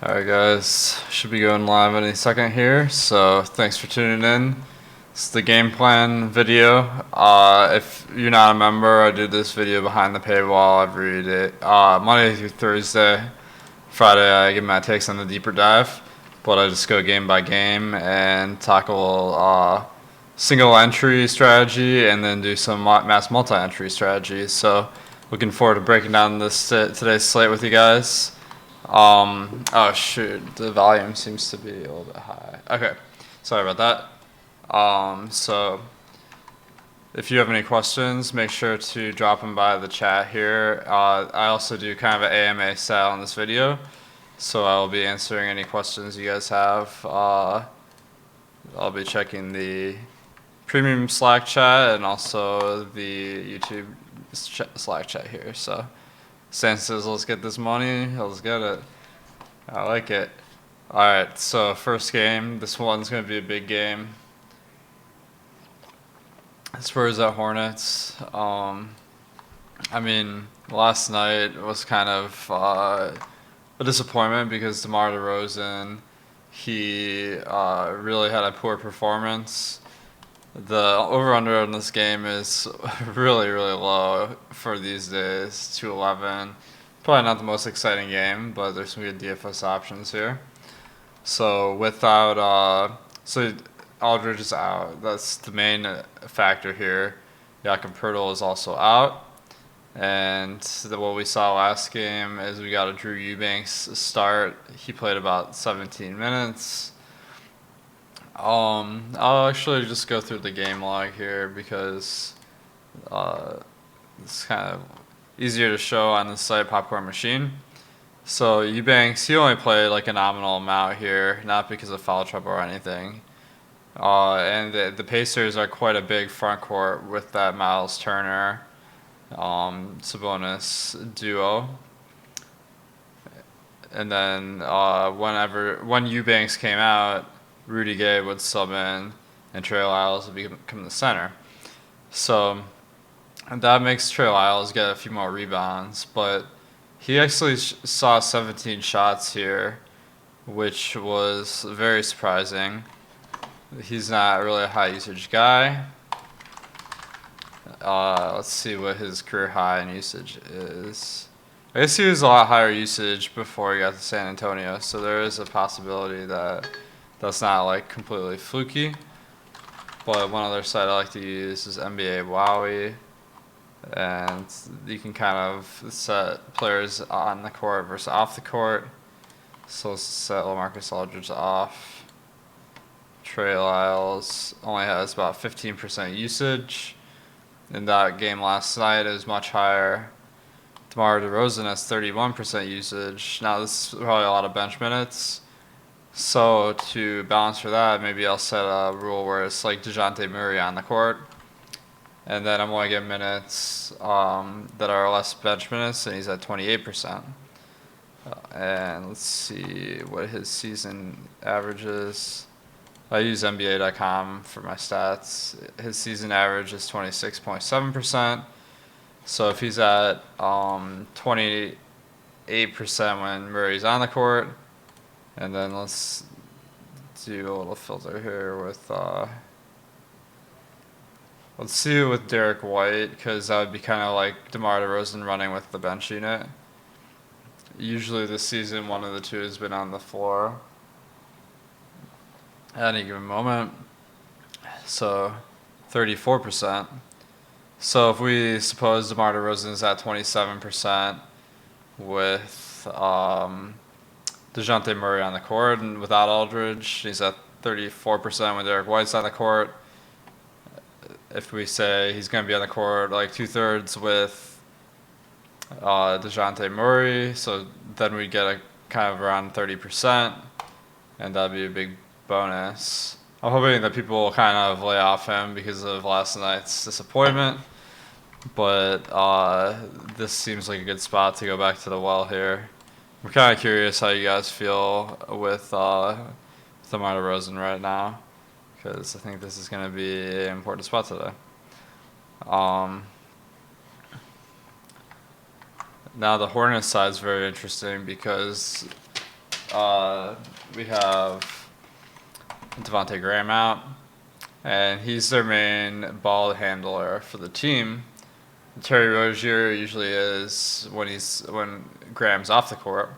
Alright guys, should be going live any second here, so thanks for tuning in. It's the game plan video. If you're not a member, I do this video behind the paywall every day, Monday through Thursday. Friday I give my takes on the deeper dive, but I just go game by game and tackle single entry strategy and then do some mass multi-entry strategies. So looking forward to breaking down this today's slate with you guys. Oh shoot, the volume seems to be a little bit high. Okay, sorry about that. So if you have any questions, make sure to drop them by the chat here. I also do kind of an AMA style in this video, so I will be answering any questions you guys have. I'll be checking the premium Slack chat and also the YouTube Slack chat here. So Stan says, let's get this money. Let's get it. I like it. Alright, so first game. This one's going to be a big game. Spurs at Hornets. I mean, last night was kind of a disappointment because DeMar DeRozan, he really had a poor performance. The over-under on this game is really, really low for these days, 211. Probably not the most exciting game, but there's some good DFS options here. So so Aldridge is out. That's the main factor here. Jakob Poeltl is also out. And what we saw last game is we got a Drew Eubanks start. He played about 17 minutes. I'll actually just go through the game log here because it's kind of easier to show on the site Popcorn Machine. So Eubanks, he only played like a nominal amount here, not because of foul trouble or anything. And the Pacers are quite a big front court with that Miles Turner, Sabonis duo. And then when Eubanks came out, Rudy Gay would sub in, and Trey Lyles would become the center. So that makes Trey Lyles get a few more rebounds, but he actually saw 17 shots here, which was very surprising. He's not really a high usage guy. Let's see what his career high in usage is. I guess he was a lot higher usage before he got to San Antonio, so there is a possibility that that's not like completely fluky. But one other site I like to use is NBA Wowie, and you can kind of set players on the court versus off the court. So let's set LaMarcus Aldridge off. Trey Lyles only has about 15% usage. In that game last night, it was much higher. DeMar DeRozan has 31% usage. Now this is probably a lot of bench minutes. So to balance for that, maybe I'll set a rule where it's like DeJounte Murray on the court. And then I'm only getting minutes that are less bench minutes, and he's at 28%. And let's see what his season average is. I use NBA.com for my stats. His season average is 26.7%. So if he's at 28% when Murray's on the court, and then let's do a little filter here with, let's see with Derek White, because that would be kind of like DeMar DeRozan running with the bench unit. Usually this season, one of the two has been on the floor at any given moment. So 34%. So if we suppose DeMar DeRozan is at 27% with DeJounte Murray on the court, and without Aldridge, he's at 34% when Derek White's on the court. If we say he's going to be on the court like 2/3 with DeJounte Murray, so then we get a kind of around 30%, and that'd be a big bonus. I'm hoping that people will kind of lay off him because of last night's disappointment, but this seems like a good spot to go back to the well here. I'm kind of curious how you guys feel with DeMar DeRozan right now, because I think this is going to be an important spot today. Now the Hornets side is very interesting because we have Devontae Graham out, and he's their main ball handler for the team. Terry Rozier usually is when Graham's off the court.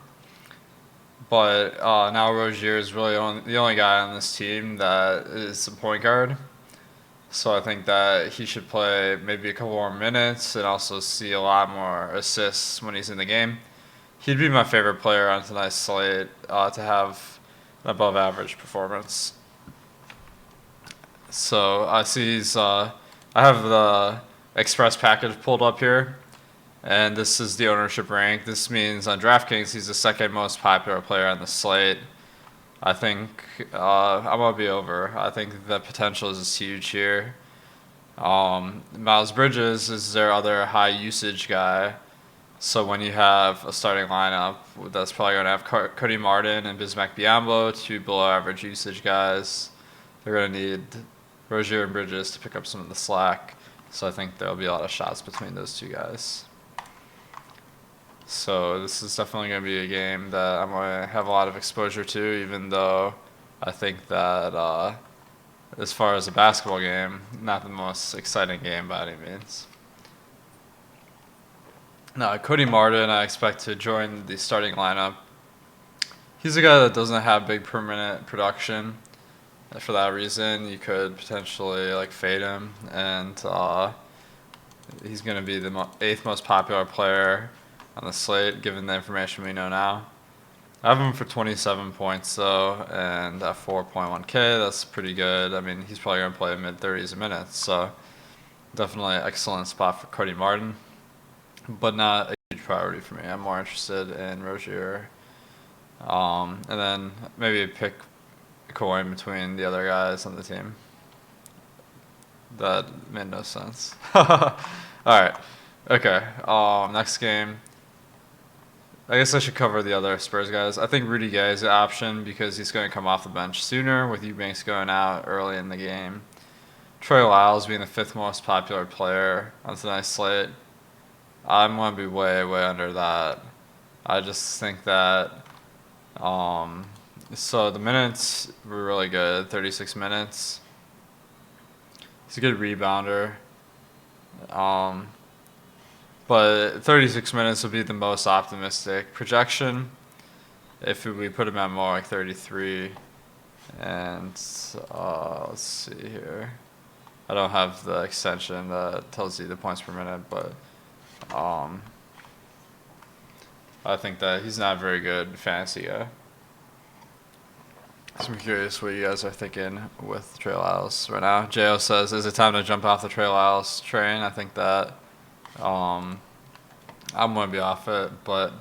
But now Rozier is really the only guy on this team that is a point guard. So I think that he should play maybe a couple more minutes and also see a lot more assists when he's in the game. He'd be my favorite player on tonight's slate to have an above average performance. So I see I have the Express package pulled up here, and this is the ownership rank. This means on DraftKings he's the second most popular player on the slate. I think I'm gonna be over. I think the potential is huge here. Miles Bridges is their other high usage guy. So when you have a starting lineup, that's probably gonna have Cody Martin and Bismack Biyombo, two below average usage guys. They're gonna need Rozier and Bridges to pick up some of the slack. So I think there'll be a lot of shots between those two guys. So this is definitely going to be a game that I'm going to have a lot of exposure to, even though I think that as far as a basketball game, not the most exciting game by any means. Now, Cody Martin, I expect to join the starting lineup. He's a guy that doesn't have big permanent production. For that reason, you could potentially fade him, and he's going to be the 8th most popular player on the slate, given the information we know now. I have him for 27 points though, and at 4.1K, that's pretty good. I mean, he's probably going to play mid-30s a minute, so definitely an excellent spot for Cody Martin, but not a huge priority for me. I'm more interested in Rozier, and then maybe pick a coin between the other guys on the team. That made no sense. All right. Okay. Next game. I guess I should cover the other Spurs guys. I think Rudy Gay is an option because he's going to come off the bench sooner with Eubanks going out early in the game. Troy Lyles being the 5th most popular player on tonight's slate. I'm going to be way, way under that. I just think that so the minutes were really good, 36 minutes. He's a good rebounder. But 36 minutes would be the most optimistic projection if we put him at more like 33. And let's see here. I don't have the extension that tells you the points per minute, but I think that he's not a very good fantasy guy. So I'm curious what you guys are thinking with Trey Lyles right now. Jo says, is it time to jump off the Trey Lyles train? I think that I'm going to be off it, but,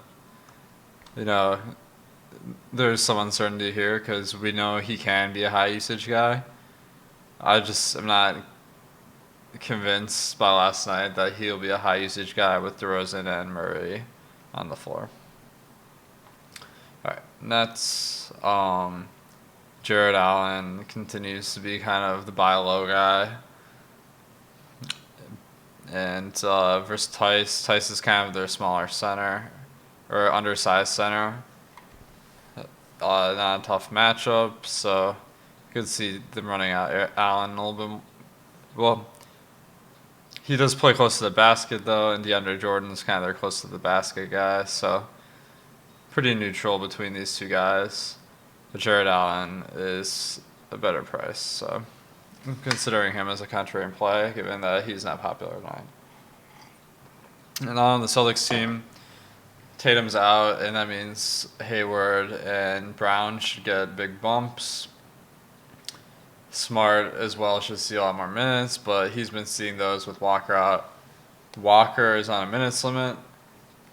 there's some uncertainty here because we know he can be a high usage guy. I'm not convinced by last night that he'll be a high usage guy with DeRozan and Murray on the floor. All right, Nets. Jared Allen continues to be kind of the buy low guy. And versus Tice. Tice is kind of their smaller center, or undersized center. Not a tough matchup, so you could see them running out Allen a little bit. Well, he does play close to the basket, though, and DeAndre Jordan's kind of their close to the basket guy, so pretty neutral between these two guys. But Jared Allen is a better price, so I'm considering him as a contrarian play, given that he's not popular tonight. And on the Celtics team, Tatum's out, and that means Hayward and Brown should get big bumps. Smart as well should see a lot more minutes, but he's been seeing those with Walker out. Walker is on a minutes limit.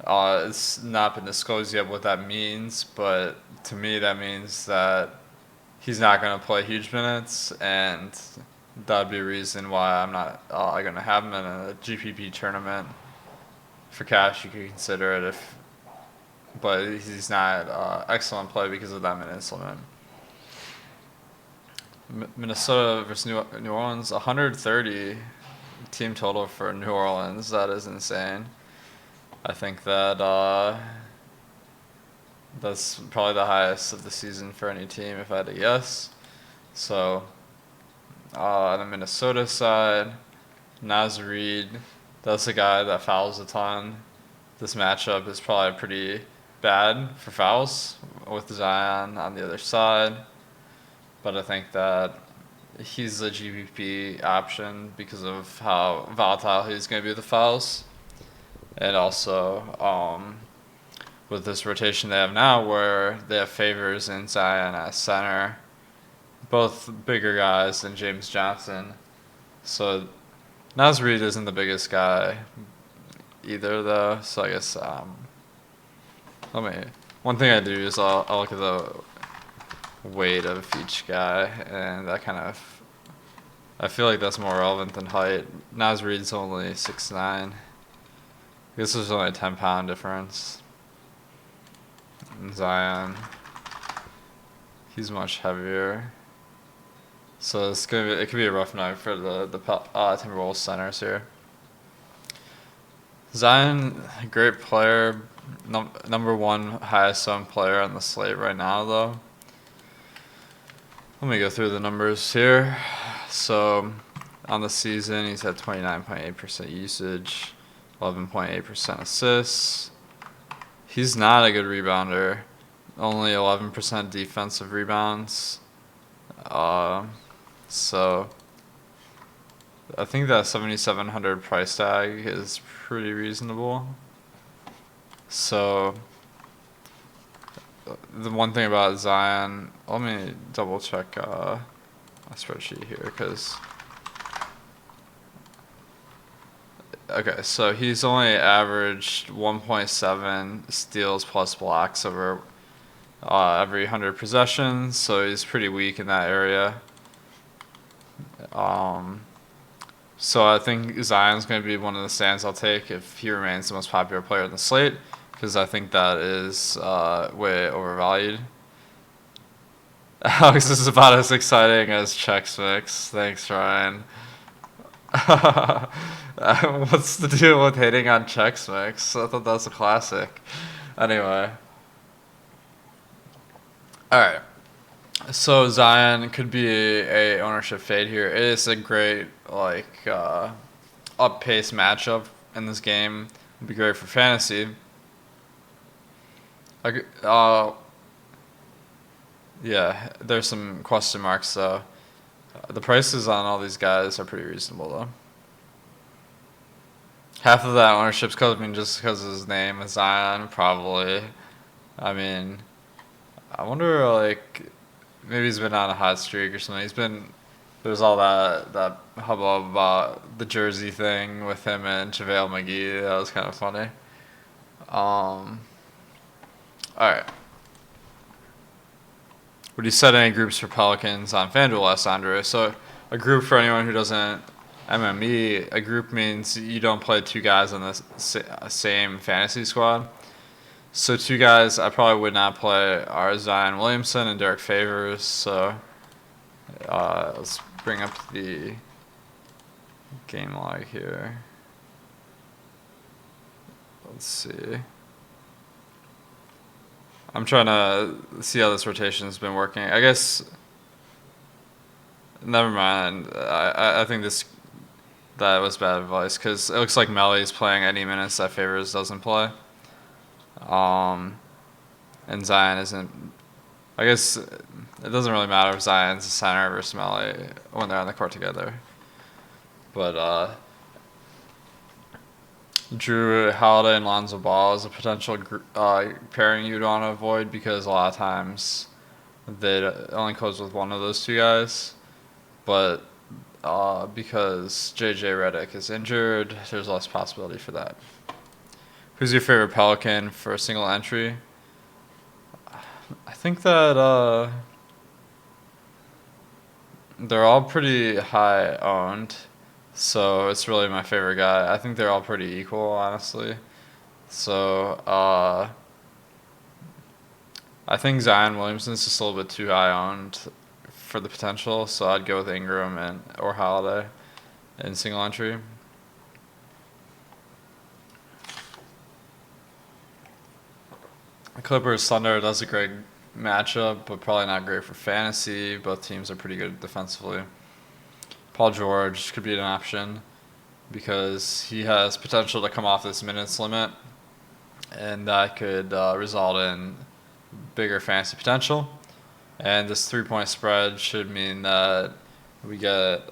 It's not been disclosed yet what that means, but to me that means that he's not going to play huge minutes, and that would be a reason why I'm not going to have him in a GPP tournament. For cash, you could consider it, but he's not excellent play because of that minutes limit. Minnesota versus New Orleans, 130 team total for New Orleans. That is insane. I think that That's probably the highest of the season for any team if I had to guess. So, on the Minnesota side, Naz Reid, that's a guy that fouls a ton. This matchup is probably pretty bad for fouls with Zion on the other side. But I think that he's a GPP option because of how volatile he's going to be with the fouls. And also, with this rotation they have now where they have Favors and Zion at center, both bigger guys than James Johnson. So Naz Reid isn't the biggest guy either, though. So I guess one thing I do is I'll look at the weight of each guy, and that kind of, I feel like that's more relevant than height. Naz Reid's only 6'9". I guess there's only a 10-pound difference. And Zion, he's much heavier. So it could be a rough night for the Timberwolves centers here. Zion, great player, number one highest owned player on the slate right now, though. Let me go through the numbers here. So, on the season, he's had 29.8% usage, 11.8% assists. He's not a good rebounder. Only 11% defensive rebounds. So, I think that 7,700 price tag is pretty reasonable. So, the one thing about Zion, let me double check a spreadsheet here because. Okay, so he's only averaged 1.7 steals plus blocks over every 100 possessions, so he's pretty weak in that area. So I think Zion's going to be one of the stands I'll take if he remains the most popular player in the slate, because I think that is way overvalued. Alex, this is about as exciting as Chex Mix. Thanks, Ryan. What's the deal with hating on Chex Mix? I thought that was a classic. Anyway. Alright. So Zion could be a ownership fade here. It is a great up-pace matchup in this game. It'd be great for fantasy. Yeah, there's some question marks though. The prices on all these guys are pretty reasonable though. Half of that ownership's coming just because of his name is Zion, probably. I mean, I wonder maybe he's been on a hot streak or something. There's all that hubbub about the jersey thing with him and JaVale McGee. That was kind of funny. All right. Would you set any groups for Pelicans on FanDuel, asked Andre? So a group, for anyone who doesn't MME, a group means you don't play two guys on the same fantasy squad. So two guys I probably would not play are Zion Williamson and Derek Favors. So let's bring up the game log here. Let's see. I'm trying to see how this rotation has been working. I guess. Never mind. I think that was bad advice because it looks like Melly's playing any minutes that Favors doesn't play. And Zion isn't. I guess it doesn't really matter if Zion's a center versus Melly when they're on the court together. But Drew Holiday and Lonzo Ball is a potential pairing you'd want to avoid because a lot of times they only close with one of those two guys. But because JJ Redick is injured, there's less possibility for that. Who's your favorite Pelican for a single entry? I think that they're all pretty high owned. So it's really my favorite guy. I think they're all pretty equal, honestly. So I think Zion Williamson's just a little bit too high owned for the potential. So I'd go with Ingram or Holiday in single entry. Clippers Thunder, that's a great matchup, but probably not great for fantasy. Both teams are pretty good defensively. Paul George could be an option because he has potential to come off this minutes limit, and that could result in bigger fantasy potential. And this 3-point spread should mean that we get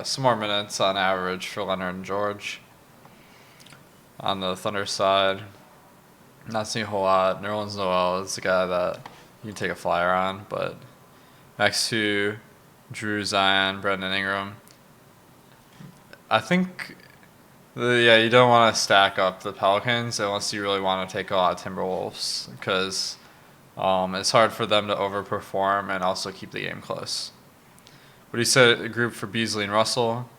some more minutes on average for Leonard and George. On the Thunder side, not seeing a whole lot. Nerlens Noel is the guy that you can take a flyer on, but next to Drew, Zion, Brendan Ingram, I think, you don't want to stack up the Pelicans unless you really want to take a lot of Timberwolves because it's hard for them to overperform and also keep the game close. What do you say a group for Beasley and Russell?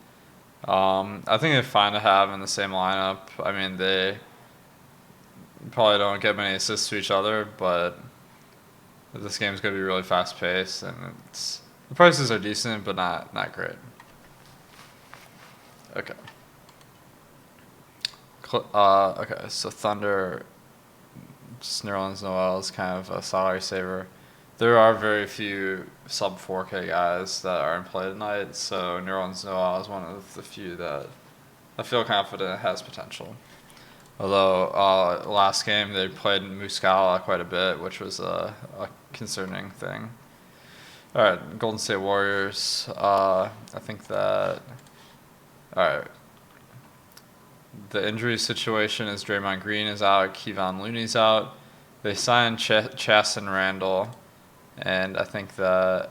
I think they're fine to have in the same lineup. I mean, they probably don't get many assists to each other, but this game's going to be really fast-paced, and the prices are decent, but not great. Okay. Okay, so Thunder, just Nerlens Noel is kind of a salary saver. There are very few sub 4K guys that are in play tonight, so Nerlens Noel is one of the few that I feel confident has potential. Although last game they played Muscala quite a bit, which was a concerning thing. All right, Golden State Warriors. I think that. All right. The injury situation is Draymond Green is out, Kevon Looney's out. They signed Chasson Randall, and I think that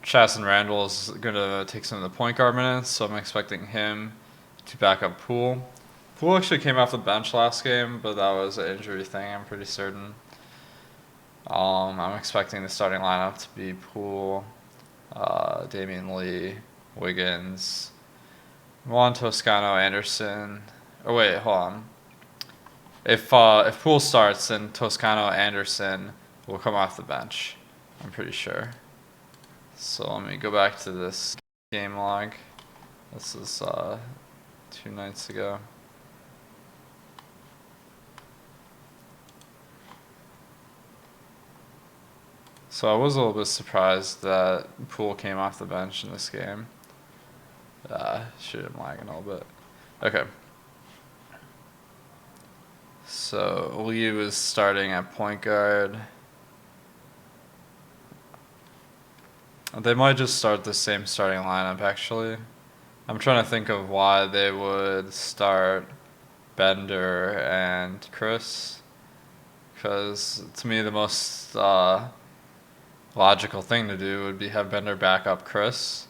Chasson Randall is going to take some of the point guard minutes, so I'm expecting him to back up Poole. Poole actually came off the bench last game, but that was an injury thing, I'm pretty certain. I'm expecting the starting lineup to be Poole, Damian Lee, Wiggins, Juan Toscano, Anderson. Oh wait, hold on. If Poole starts, then Toscano, Anderson will come off the bench. I'm pretty sure. So let me go back to this game log. This is 2 nights ago. So I was a little bit surprised that Poole came off the bench in this game. Shoot, I'm lagging a little bit. Okay. So Lee was starting at point guard. They might just start the same starting lineup, actually. I'm trying to think of why they would start Bender and Chris. Because to me, the most logical thing to do would be have Bender back up Chris.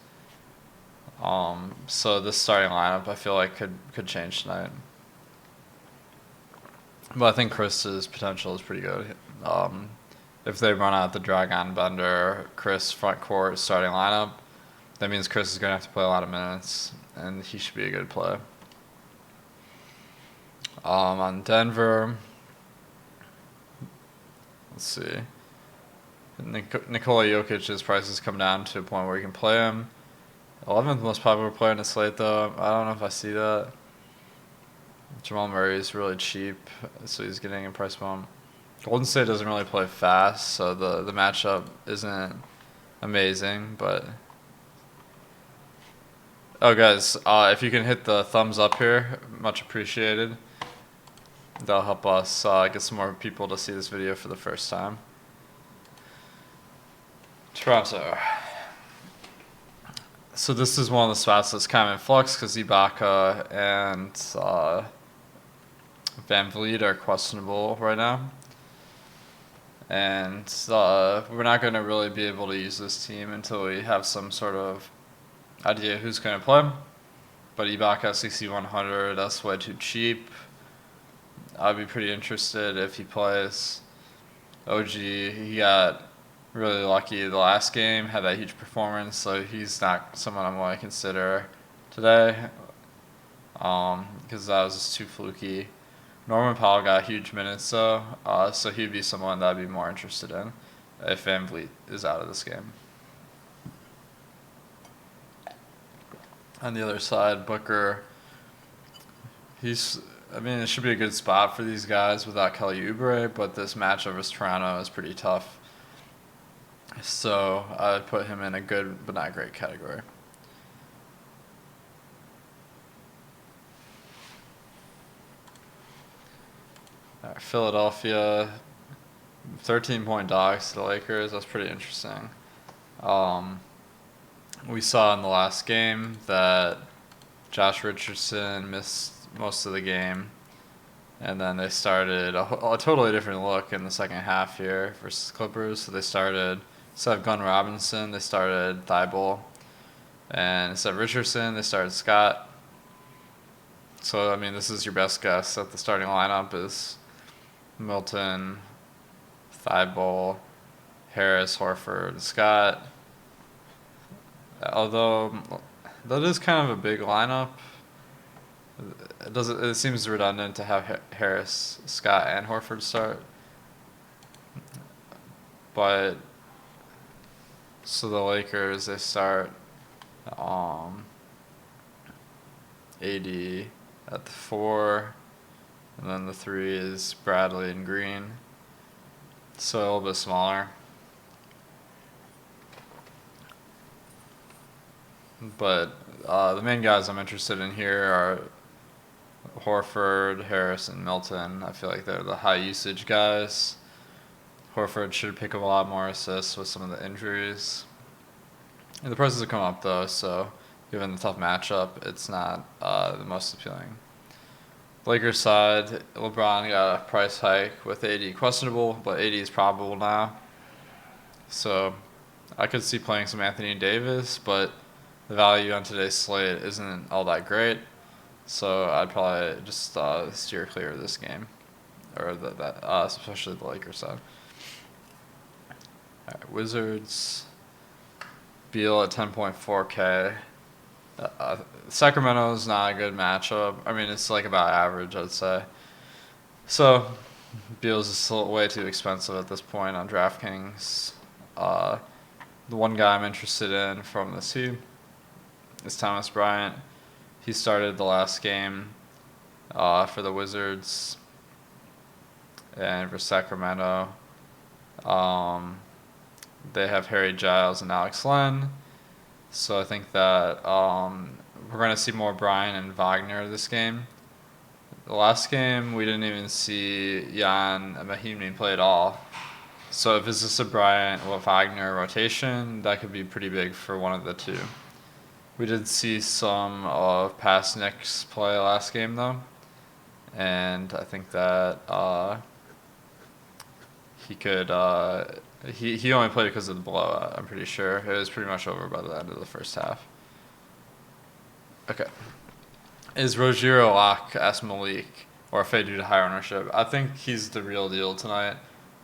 So this starting lineup, I feel like could change tonight. But I think Chris's potential is pretty good. If they run out the Dragon, Bender, Chris front court starting lineup, that means Chris is going to have to play a lot of minutes, and he should be a good play. On Denver, let's see. Nikola Jokic's price has come down to a point where you can play him. 11th most popular player in the slate, though. I don't know if I see that. Jamal Murray is really cheap, so he's getting a price bump. Golden State doesn't really play fast, so the matchup isn't amazing, but... Oh, guys, if you can hit the thumbs up here, much appreciated. That'll help us get some more people to see this video for the first time. Toronto. So this is one of the spots that's kind of in flux because Ibaka and Van Vliet are questionable right now. And we're not going to really be able to use this team until we have some sort of idea who's going to play. But Ibaka 6,100, that's way too cheap. I'd be pretty interested if he plays. OG, he got really lucky the last game, had that huge performance, so he's not someone I'm going to consider today because that was just too fluky. Norman Powell got huge minutes, though, so he'd be someone that I'd be more interested in if Van Vliet is out of this game. On the other side, Booker, he's I mean, it should be a good spot for these guys without Kelly Oubre, but this matchup versus Toronto is pretty tough. So I'd put him in a good but not great category. All right, Philadelphia, 13-point dogs to the Lakers. That's pretty interesting. We saw in the last game that Josh Richardson missed most of the game, and then they started a totally different look in the second half here versus Clippers. So they started, instead of Gunn Robinson, they started Thibault, and instead of Richardson, they started Scott. So, I mean, this is your best guess that the starting lineup is Milton, Thibault, Harris, Horford, Scott. Although that is kind of a big lineup. It seems redundant to have Harris, Scott, and Horford start. But so the Lakers, they start AD at the 4, and then the 3 is Bradley and Green. So a little bit smaller. But the main guys I'm interested in here are Horford, Harris, and Milton. I feel like they're the high usage guys. Horford should pick up a lot more assists with some of the injuries. And the prices have come up though, so given the tough matchup, it's not the most appealing. Lakers side, LeBron got a price hike with AD questionable, but AD is probable now. So I could see playing some Anthony Davis, but the value on today's slate isn't all that great. So I'd probably just steer clear of this game, or especially the Lakers side. All right, Wizards, Beal at 10.4K. Sacramento's not a good matchup. I mean, it's like about average, I'd say. So Beal's is still way too expensive at this point on DraftKings. The one guy I'm interested in from this team is Thomas Bryant. He started the last game for the Wizards and for Sacramento. They have Harry Giles and Alex Len. So I think that we're going to see more Bryant and Wagner this game. The last game, we didn't even see Jan Mahimni play at all. So if it's just a Bryant or Wagner rotation, that could be pretty big for one of the two. We did see some of past Knicks play last game, though. And I think that he could... He only played because of the blowout, I'm pretty sure. It was pretty much over by the end of the first half. Okay. Is Rozier a lock? Asked Malik. Or if they due to higher ownership. I think he's the real deal tonight.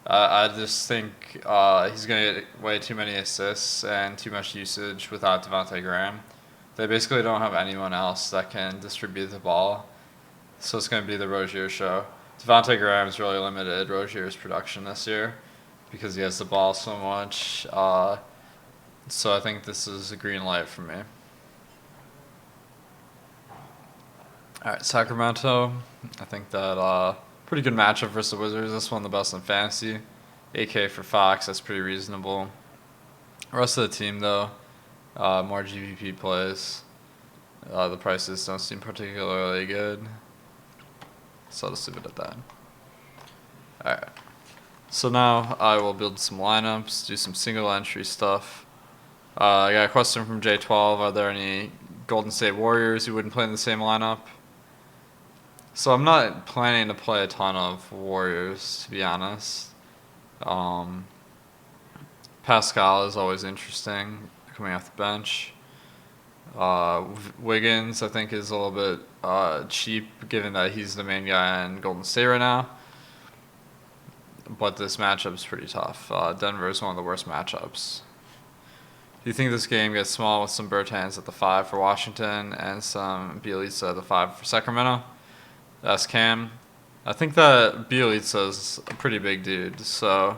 I just think he's going to get way too many assists and too much usage without Devontae Graham. They basically don't have anyone else that can distribute the ball. So it's going to be the Rozier show. Devontae Graham's really limited Rozier's production this year because he has the ball so much. So I think this is a green light for me. All right, Sacramento. I think that pretty good matchup versus the Wizards. This one the best in fantasy. 8K for Fox. That's pretty reasonable. The rest of the team, though, more GPP plays. The prices don't seem particularly good. So I'll just leave it at that. All right. So now I will build some lineups, do some single entry stuff. I got a question from J12. Are there any Golden State Warriors who wouldn't play in the same lineup? So I'm not planning to play a ton of Warriors, to be honest. Pascal is always interesting coming off the bench. Wiggins, I think, is a little bit cheap given that he's the main guy in Golden State right now. But this matchup's pretty tough. Denver is one of the worst matchups. Do you think this game gets small with some Bertans at the 5 for Washington and some Bielitsa at the 5 for Sacramento? That's Cam. I think that Bielitsa's a pretty big dude, so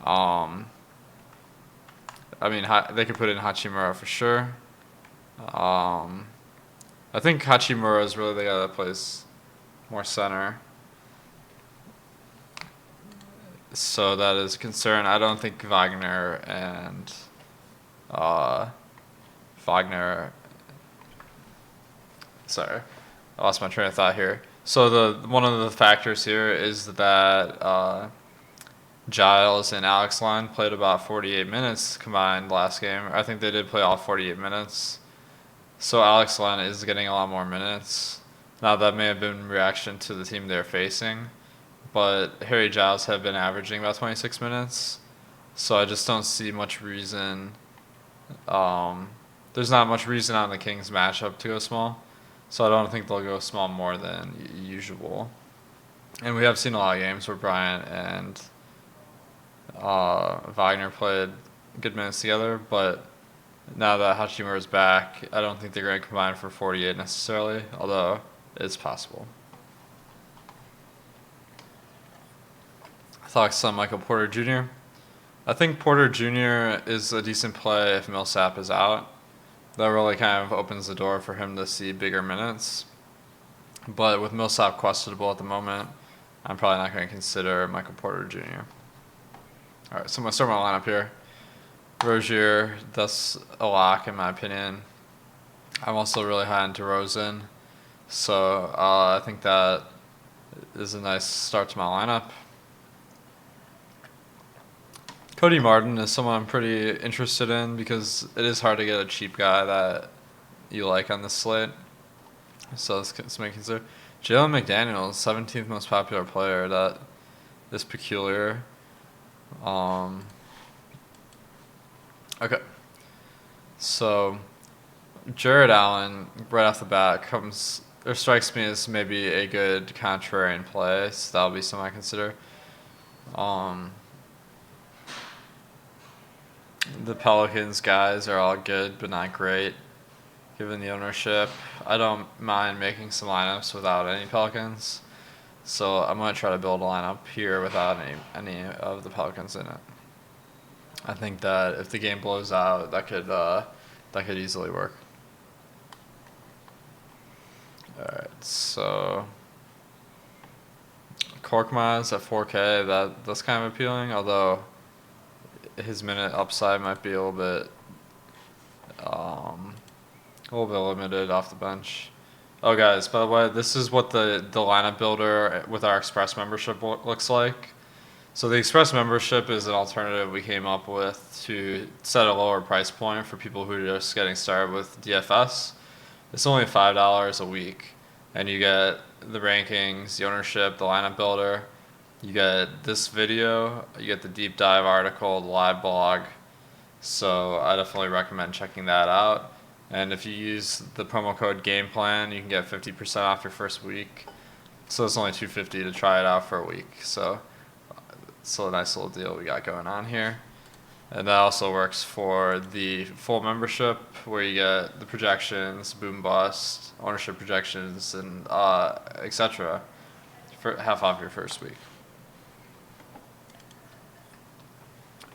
I mean, they could put in Hachimura for sure. I think Hachimura is really the guy that plays more center. So that is a concern. I don't think Wagner and Wagner. Sorry, I lost my train of thought here. So the one of the factors here is that Giles and Alex Line played about 48 minutes combined last game. I think they did play all 48 minutes. So Alex Len is getting a lot more minutes. Now that may have been reaction to the team they're facing, but Harry Giles have been averaging about 26 minutes. So I just don't see much reason. There's not much reason on the Kings matchup to go small. So I don't think they'll go small more than usual. And we have seen a lot of games where Bryant and Wagner played good minutes together, but now that Hachimura is back, I don't think they're going to combine for 48 necessarily, although it's possible. Thoughts on Michael Porter Jr.? I think Porter Jr. is a decent play if Millsap is out. That really kind of opens the door for him to see bigger minutes. But with Millsap questionable at the moment, I'm probably not going to consider Michael Porter Jr. All right, so I'm going to start my lineup here. Rozier, that's a lock in my opinion. I'm also really high on DeRozan. So I think that is a nice start to my lineup. Cody Martin is someone I'm pretty interested in because it is hard to get a cheap guy that you like on this slate. So let's consider. Jalen McDaniels, 17th most popular player. That is peculiar. Okay. So Jared Allen, right off the bat, strikes me as maybe a good contrarian play. So that'll be something I consider. The Pelicans guys are all good, but not great, given the ownership. I don't mind making some lineups without any Pelicans, so I'm going to try to build a lineup here without any of the Pelicans in it. I think that if the game blows out, that could easily work. All right, so Korkmaz at 4K, that's kind of appealing, although his minute upside might be a little bit limited off the bench. Oh, guys, by the way, this is what the lineup builder with our Express membership looks like. So the Express membership is an alternative we came up with to set a lower price point for people who are just getting started with DFS. It's only $5 a week, and you get the rankings, the ownership, the lineup builder. You get this video, you get the deep dive article, the live blog. So I definitely recommend checking that out. And if you use the promo code GAMEPLAN, you can get 50% off your first week. So it's only $250 to try it out for a week. So it's a nice little deal we got going on here. And that also works for the full membership, where you get the projections, boom bust, ownership projections, and etc. for half off your first week.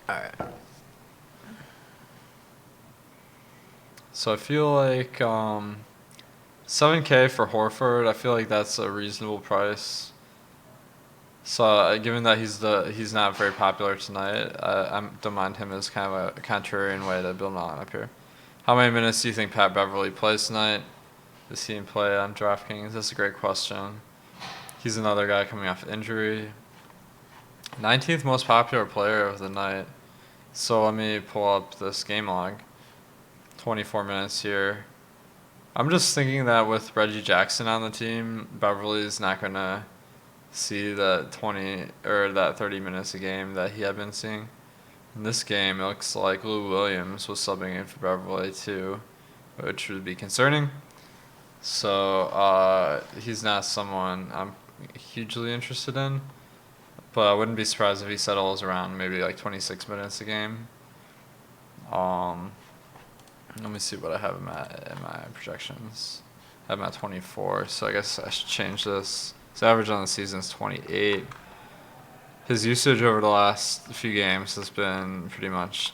All right. So I feel like 7K for Horford. I feel like that's a reasonable price. So given that he's not very popular tonight, I don't mind him as kind of a contrarian way to build an lineup here. How many minutes do you think Pat Beverly plays tonight? Is he in play on DraftKings? That's a great question. He's another guy coming off injury. 19th most popular player of the night. So let me pull up this game log. 24 minutes here. I'm just thinking that with Reggie Jackson on the team, Beverly's not going to see that 20 or that 30 minutes a game that he had been seeing. In this game, it looks like Lou Williams was subbing in for Beverly too, which would be concerning. So he's not someone I'm hugely interested in, but I wouldn't be surprised if he settles around maybe like 26 minutes a game. Let me see what I have in my projections. I have him at 24, so I guess I should change this. His average on the season is 28. His usage over the last few games has been pretty much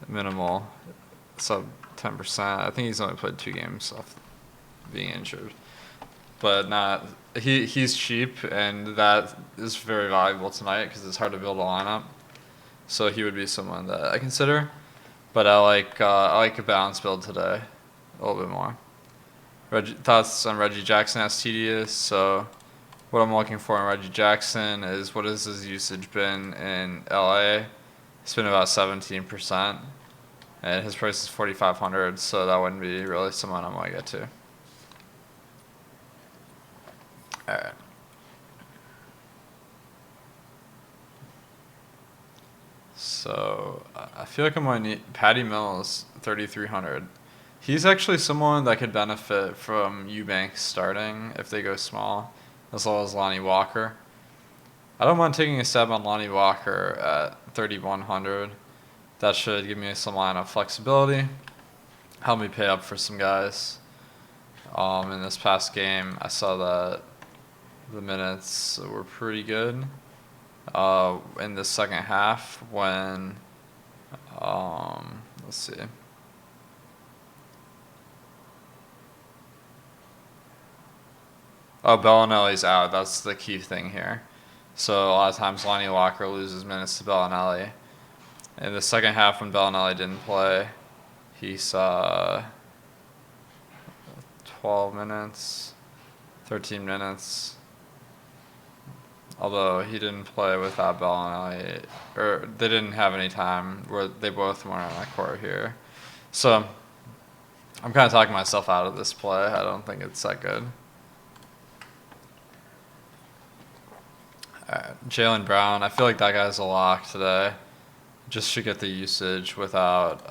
minimal, sub 10%. I think he's only played 2 games off being injured. but not. He's cheap, and that is very valuable tonight because it's hard to build a lineup. So he would be someone that I consider. But I like a balanced build today a little bit more. Thoughts on Reggie Jackson as tedious. So what I'm looking for in Reggie Jackson is what has his usage been in LA? It's been about 17%, and his price is 4,500. So that wouldn't be really someone I might get to. All right. So I feel like I'm going to need Patty Mills, 3,300. He's actually someone that could benefit from Eubanks starting if they go small, as well as Lonnie Walker. I don't mind taking a stab on Lonnie Walker at 3,100. That should give me some lineup flexibility, help me pay up for some guys. In this past game, I saw that the minutes were pretty good. In the second half when, let's see. Oh, Bellinelli's out. That's the key thing here. So a lot of times Lonnie Walker loses minutes to Bellinelli. In the second half when Bellinelli didn't play, he saw 12 minutes, 13 minutes. Although he didn't play without Bellinelli, or they didn't have any time where they both weren't on that court here. So I'm kind of talking myself out of this play. I don't think it's that good. Jaylen Brown, I feel like that guy's a lock today. Just should get the usage without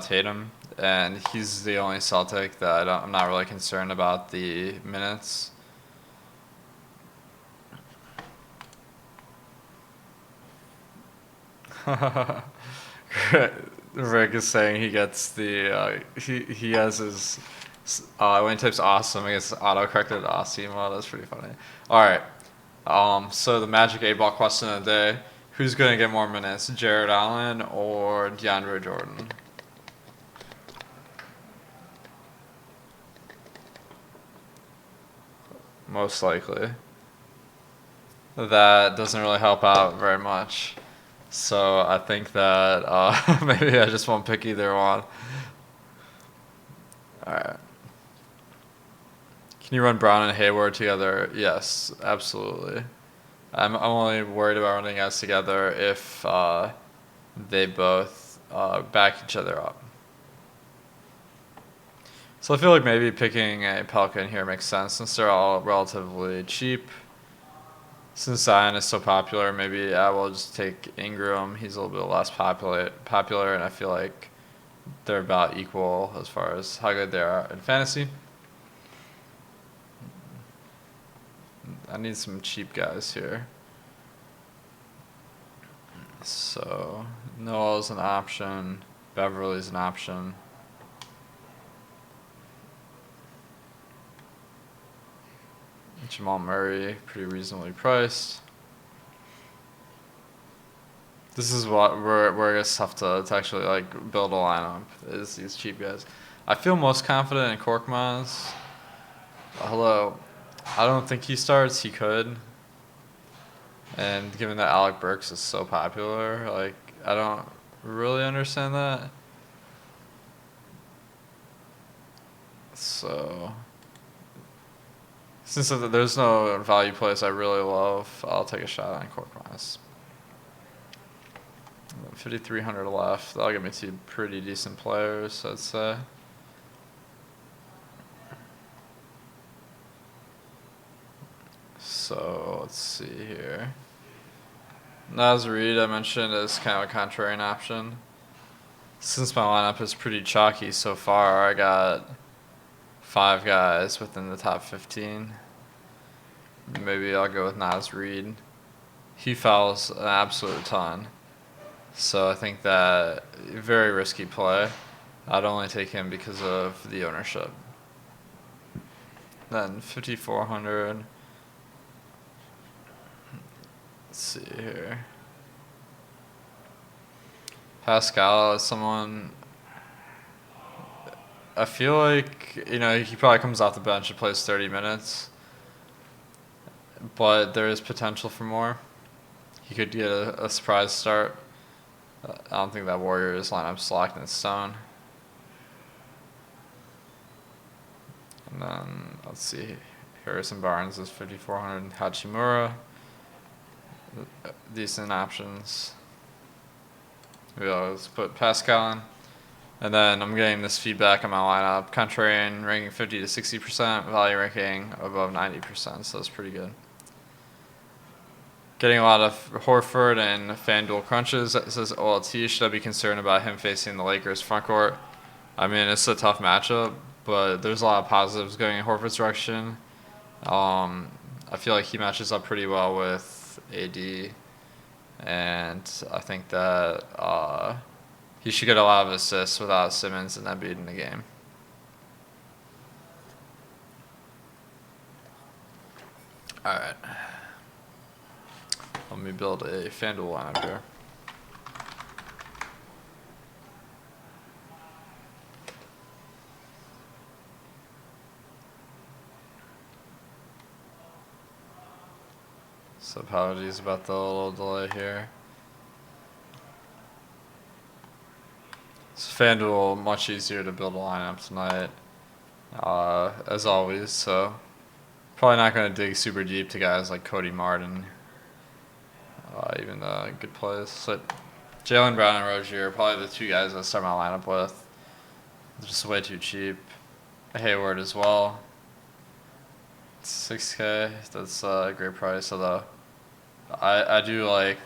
Tatum, and he's the only Celtic that I'm not really concerned about the minutes. Rick is saying he gets the he has his when he types awesome, he gets auto-corrected Awesemo. That's pretty funny. All right. So the Magic 8-ball question of the day: who's gonna get more minutes, Jared Allen or DeAndre Jordan? Most likely. That doesn't really help out very much. So I think that maybe I just won't pick either one. Alright. Can you run Brown and Hayward together? Yes, absolutely. I'm only worried about running guys together if they both back each other up. So I feel like maybe picking a Pelican here makes sense since they're all relatively cheap. Since Zion is so popular, maybe I will just take Ingram. He's a little bit less popular, and I feel like they're about equal as far as how good they are in fantasy. I need some cheap guys here. So Noel's an option. Beverly's an option. Jamal Murray, pretty reasonably priced. This is where it gets tough to actually like build a lineup, is these cheap guys. I feel most confident in Korkmaz. Although I don't think he starts, he could. And given that Alec Burks is so popular, like I don't really understand that. So since there's no value plays I really love, I'll take a shot on Korkmaz. 5,300 left. That'll get me two pretty decent players, I'd say. So let's see here. Naz Reid, I mentioned, is kind of a contrarian option. Since my lineup is pretty chalky so far, I got 5 guys within the top 15. Maybe I'll go with Naz Reid. He fouls an absolute ton. So I think that very risky play. I'd only take him because of the ownership. Then 5,400. Let's see here. Pascal is someone I feel like, he probably comes off the bench and plays 30 minutes, but there is potential for more. He could get a surprise start. I don't think that Warriors lineup's locked in stone. And then, let's see, Harrison Barnes is 5,400. Hachimura, decent options. We always put Pascal in. And then I'm getting this feedback on my lineup. Contrarian ranking 50 to 60%, value ranking above 90%, so that's pretty good. Getting a lot of Horford and FanDuel crunches. It says OLT, should I be concerned about him facing the Lakers front court? I mean, it's a tough matchup, but there's a lot of positives going in Horford's direction. I feel like he matches up pretty well with AD, and I think that he should get a lot of assists without Simmons and Embiid in the game. All right. Let me build a FanDuel lineup here. So apologies about the little delay here. It's FanDuel, much easier to build a lineup tonight, as always. So probably not going to dig super deep to guys like Cody Martin, even the good plays. So Jaylen Brown and Rozier are probably the two guys I start my lineup with. They're just way too cheap. Hayward as well. 6K, that's a great price, although I do like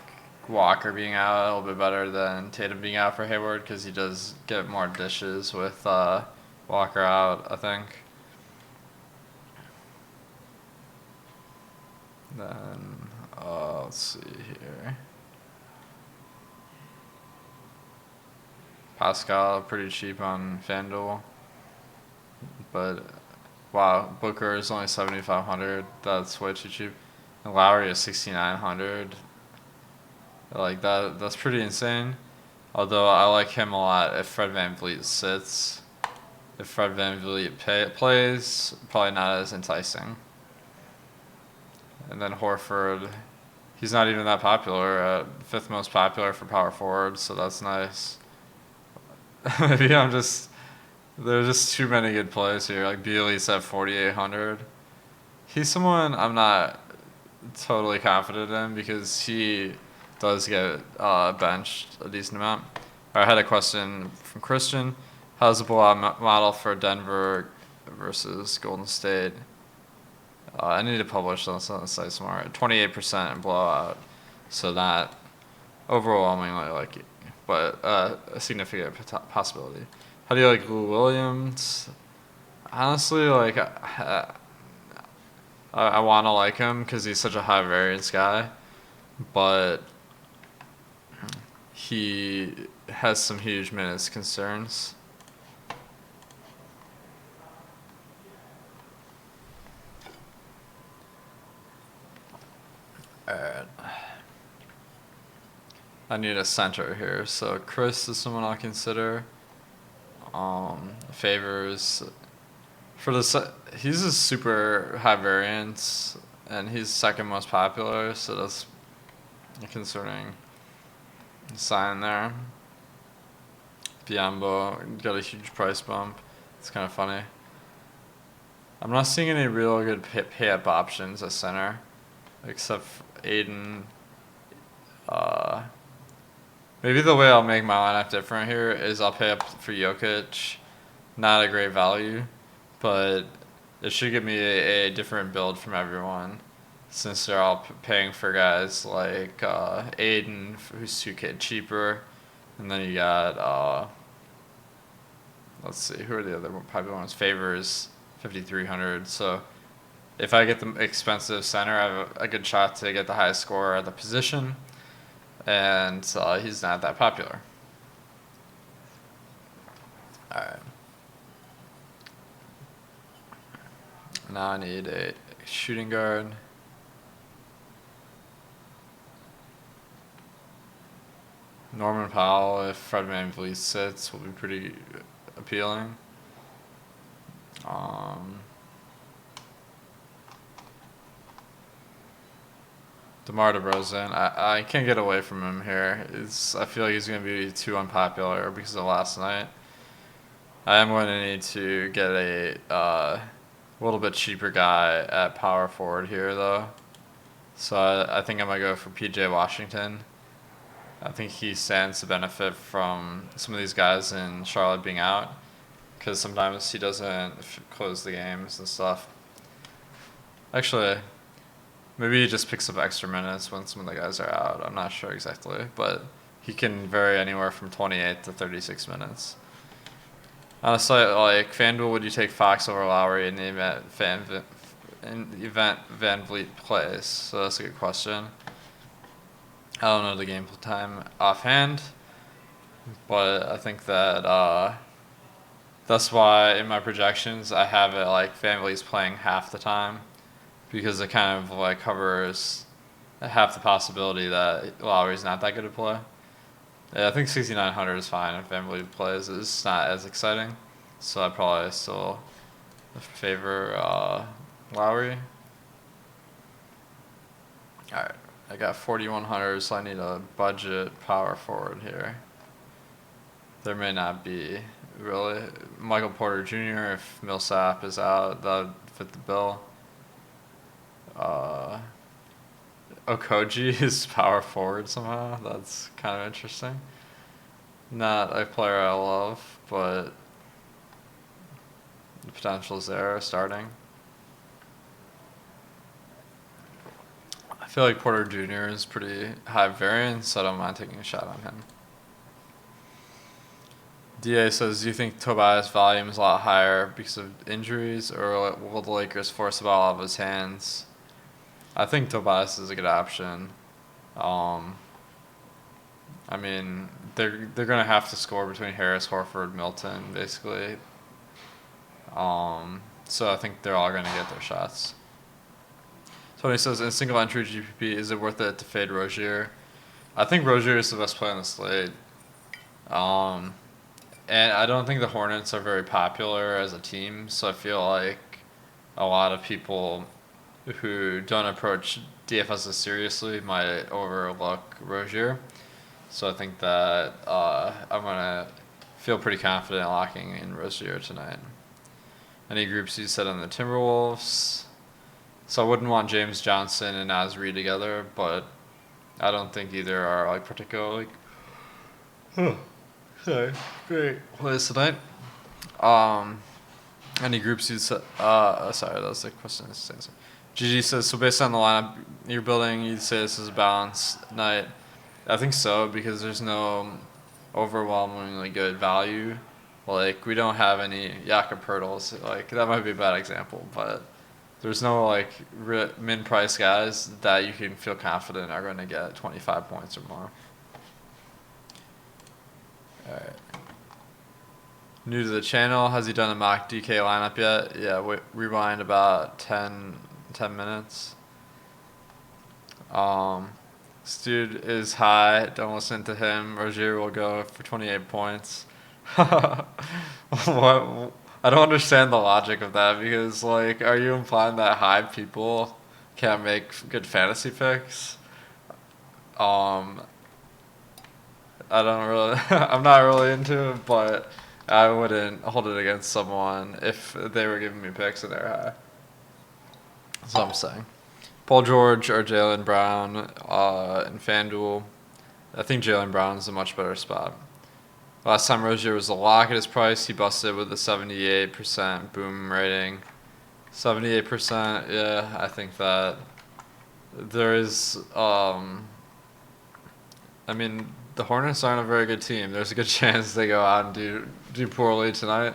Walker being out a little bit better than Tatum being out for Hayward because he does get more dishes with Walker out, I think. Then, let's see here. Pascal, pretty cheap on FanDuel. But, wow, Booker is only 7,500. That's way too cheap. And Lowry is 6,900. Like, that's pretty insane. Although I like him a lot if Fred VanVleet sits. If Fred VanVleet plays, probably not as enticing. And then Horford, he's not even that popular. Fifth most popular for power forward, so that's nice. Maybe there's just too many good plays here. Like Bealey's at 4,800. He's someone I'm not totally confident in because he does get benched a decent amount. I had a question from Christian. How's the blowout model for Denver versus Golden State? I need to publish this on the site tomorrow. 28% blowout, so not overwhelmingly like, but a significant possibility. How do you like Lou Williams? Honestly, like I want to like him because he's such a high variance guy, but he has some huge minutes concerns. Alright. I need a center here, so Chris is someone I'll consider. Favors for he's a super high variance and he's second most popular, so that's a concerning sign there. Biombo got a huge price bump. It's kind of funny. I'm not seeing any real good pay-up options at center, except for Aiden. Maybe the way I'll make my lineup different here is I'll pay up for Jokic. Not a great value, but it should give me a different build from everyone, since they're all paying for guys like Aiden, who's 2K cheaper, and then you got let's see, who are the other popular ones? Favors, 5,300. So if I get the expensive center, I have a good shot to get the highest score at the position, and he's not that popular. All right. Now I need a shooting guard. Norman Powell, if Fred VanVleet sits, will be pretty appealing. Um, DeMar DeRozan, I can't get away from him here. I feel like he's going to be too unpopular because of last night. I am going to need to get a little bit cheaper guy at power forward here, though. So I think I might go for PJ Washington. I think he stands to benefit from some of these guys in Charlotte being out because sometimes he doesn't close the games and stuff. Actually, maybe he just picks up extra minutes when some of the guys are out. I'm not sure exactly, but he can vary anywhere from 28 to 36 minutes. Honestly, like FanDuel, would you take Fox over Lowry in the event Van Vliet plays? So that's a good question. I don't know the game time offhand, but I think that that's why in my projections I have it like Van Vliet's playing half the time because it kind of like covers half the possibility that Lowry's not that good to play. Yeah, I think 6,900 is fine if Van Vliet plays. It's not as exciting, so I probably still favor Lowry. All right. I got 4,100, so I need a budget power forward here. There may not be, really. Michael Porter Jr., if Millsap is out, that would fit the bill. Okogie is power forward somehow. That's kind of interesting. Not a player I love, but the potential's there starting. I feel like Porter Jr. is pretty high variance, so I don't mind taking a shot on him. DA says, do you think Tobias' volume is a lot higher because of injuries, or will the Lakers force the ball out of his hands? I think Tobias is a good option. I mean, they're gonna have to score between Harris, Horford, Milton, basically. So I think they're all gonna get their shots. Tony says, in single entry GPP, is it worth it to fade Rozier? I think Rozier is the best player on the slate. And I don't think the Hornets are very popular as a team, so I feel like a lot of people who don't approach DFS as seriously might overlook Rozier. So I think that I'm going to feel pretty confident locking in Rozier tonight. Any groups you said on the Timberwolves? So I wouldn't want James Johnson and Naz Reid together, but I don't think either are like particularly great plays tonight. Any groups you said? Sorry, that was the question. GG says, so based on the lineup you're building, you'd say this is a balanced night. I think so, because there's no overwhelmingly good value. Like, we don't have any Jakob Poeltls. Like, that might be a bad example, but there's no, like, min-price guys that you can feel confident are going to get 25 points or more. Alright. New to the channel, has he done a mock DK lineup yet? Yeah, rewind about 10 minutes. This dude is high, don't listen to him. Rozier will go for 28 points. What? I don't understand the logic of that, because, like, are you implying that high people can't make good fantasy picks? I don't really, I'm not really into it, but I wouldn't hold it against someone if they were giving me picks and they're high. That's what I'm saying. Paul George or Jaylen Brown in FanDuel. I think Jaylen Brown's a much better spot. Last time Rozier was a lock at his price, he busted with a 78% boom rating. 78%, yeah, I think that there is, I mean, the Hornets aren't a very good team. There's a good chance they go out and do poorly tonight.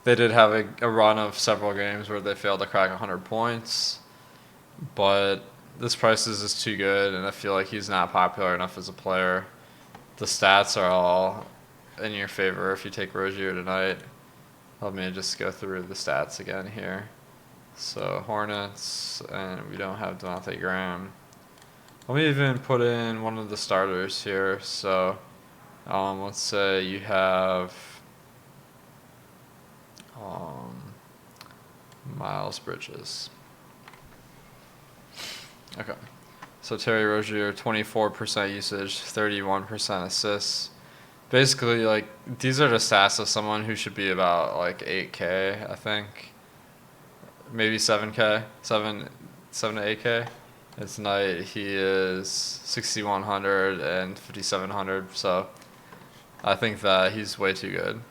They did have a run of several games where they failed to crack 100 points. But this price is just too good, and I feel like he's not popular enough as a player. The stats are all in your favor if you take Rozier tonight. Let me just go through the stats again here. So Hornets, and we don't have Devontae Graham. Let me even put in one of the starters here. So let's say you have Miles Bridges. Okay. So Terry Rozier, 24% usage, 31% assists. Basically, like, these are the stats of someone who should be about, like, 8K, I think. Maybe 7K, 7 to 8K. Tonight, he is 6,100 and 5,700, so I think that he's way too good.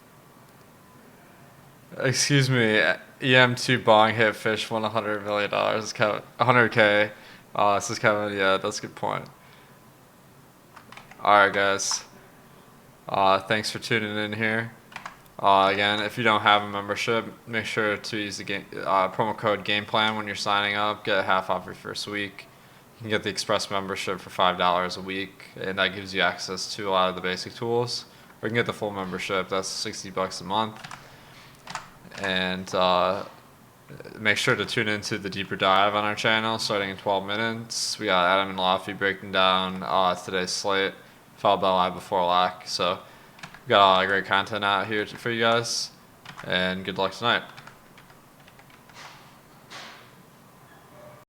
Excuse me, EM2 bong hit fish won $100 million. 100K. This is Kevin. Yeah, that's a good point. Alright, guys. Thanks for tuning in here. Again, if you don't have a membership, make sure to use the promo code GAMEPLAN when you're signing up. Get half off your first week. You can get the Express membership for $5 a week, and that gives you access to a lot of the basic tools. Or you can get the full membership. That's $60 a month. And make sure to tune into the deeper dive on our channel starting in 12 minutes. We got Adam and Laffy breaking down today's slate, followed by Live Before Lack. So we got a lot of great content out here for you guys, and good luck tonight.